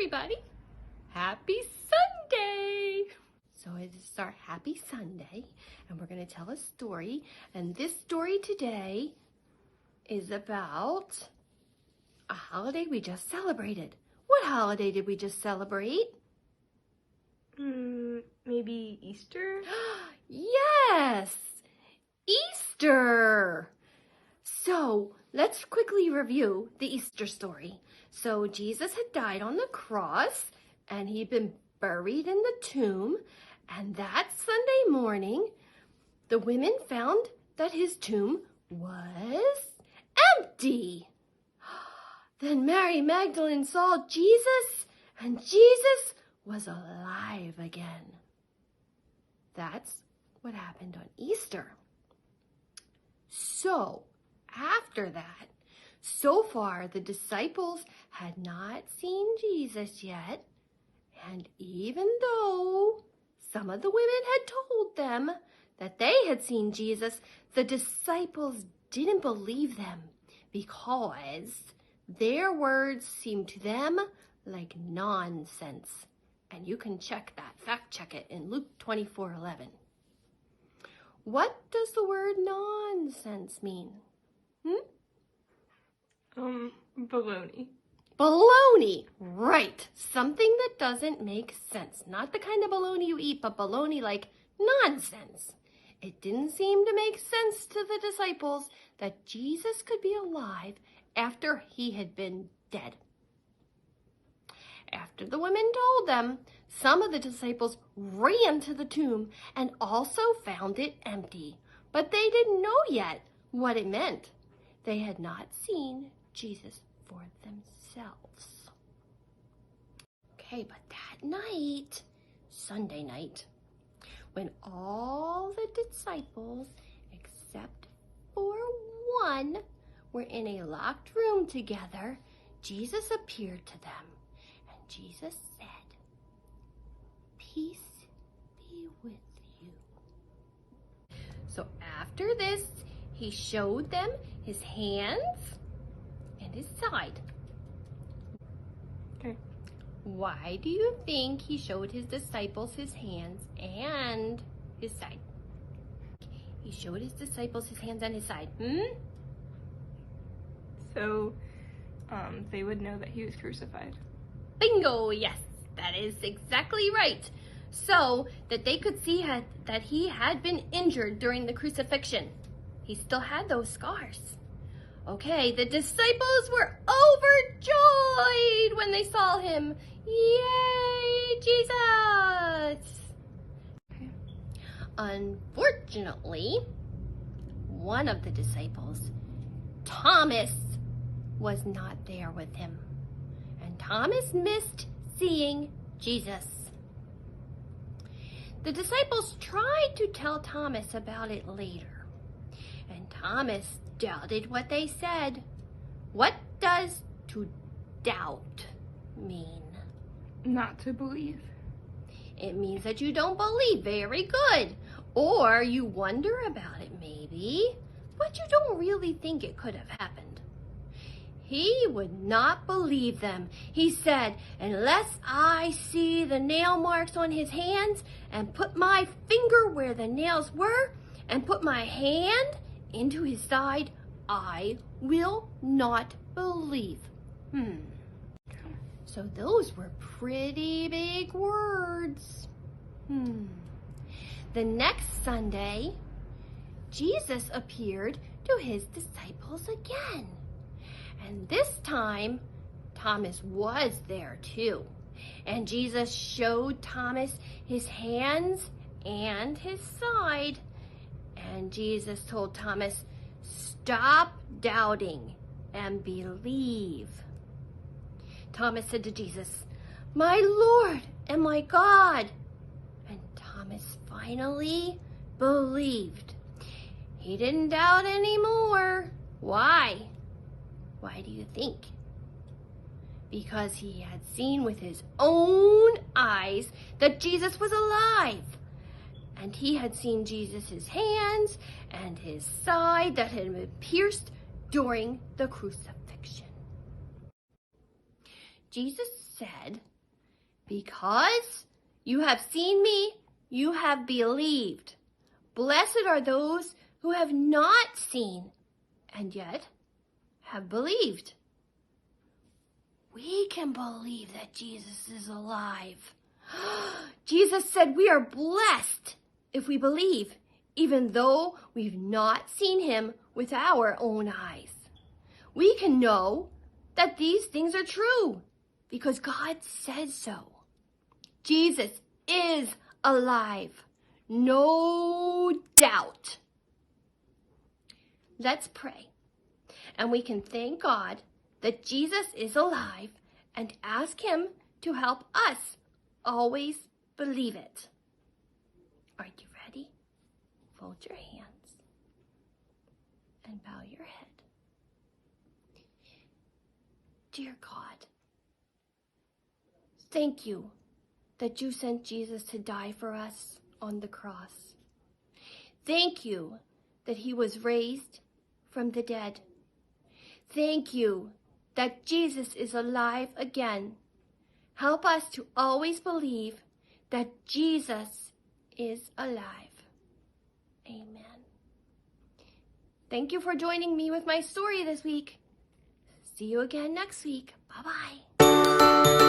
everybody. Happy Sunday. So it is our Happy Sunday, and we're going to tell a story. And this story today is about a holiday we just celebrated. What holiday did we just celebrate? Maybe Easter? Yes, Easter. So let's quickly review the Easter story. So Jesus had died on the cross, and he'd been buried in the tomb. And that Sunday morning, the women found that his tomb was empty. Then Mary Magdalene saw Jesus, and Jesus was alive again. That's what happened on Easter. So, after that, so far the disciples had not seen Jesus yet, and even though some of the women had told them that they had seen Jesus, the disciples didn't believe them because their words seemed to them like nonsense. And you can fact check it in Luke 24:11. What does the word nonsense mean? Baloney. Baloney, right. Something that doesn't make sense. Not the kind of baloney you eat, but baloney like nonsense. It didn't seem to make sense to the disciples that Jesus could be alive after he had been dead. After the women told them, some of the disciples ran to the tomb and also found it empty. But they didn't know yet what it meant. They had not seen Jesus for themselves. Okay, but that night, Sunday night, when all the disciples, except for one, were in a locked room together, Jesus appeared to them. And Jesus said, "Peace be with you." So after this, he showed them his hands and his side. Okay. Why do you think he showed his disciples his hands and his side? He showed his disciples his hands and his side. So, they would know that he was crucified. Bingo! Yes, that is exactly right. So that they could see that he had been injured during the crucifixion. He still had those scars. Okay, the disciples were overjoyed when they saw him. Yay, Jesus! Okay. Unfortunately, one of the disciples, Thomas, was not there with him. And Thomas missed seeing Jesus. The disciples tried to tell Thomas about it later. And Thomas doubted what they said. What does to doubt mean? Not to believe. It means that you don't believe. Very good. Or you wonder about it maybe, but you don't really think it could have happened. He would not believe them. He said, "Unless I see the nail marks on his hands and put my finger where the nails were and put my hand into his side, I will not believe." So those were pretty big words. The next Sunday, Jesus appeared to his disciples again. And this time, Thomas was there too. And Jesus showed Thomas his hands and his side. And Jesus told Thomas, "Stop doubting and believe." Thomas said to Jesus, "My Lord and my God." And Thomas finally believed. He didn't doubt anymore. Why? Why do you think? Because he had seen with his own eyes that Jesus was alive. And he had seen Jesus' hands and his side that had been pierced during the crucifixion. Jesus said Because you have seen me, you have believed. Blessed are those who have not seen and yet have believed. We can believe that Jesus is alive. Jesus said we are blessed if we believe, even though we've not seen him with our own eyes. We can know that these things are true because God says so. Jesus is alive, no doubt. Let's pray, and we can thank God that Jesus is alive and ask him to help us always believe it. Are you ready? Fold your hands and bow your head. Dear God, thank you that you sent Jesus to die for us on the cross. Thank you that he was raised from the dead. Thank you that Jesus is alive again. Help us to always believe that Jesus is alive. Amen. Thank you for joining me with my story this week. See you again next week. Bye-bye.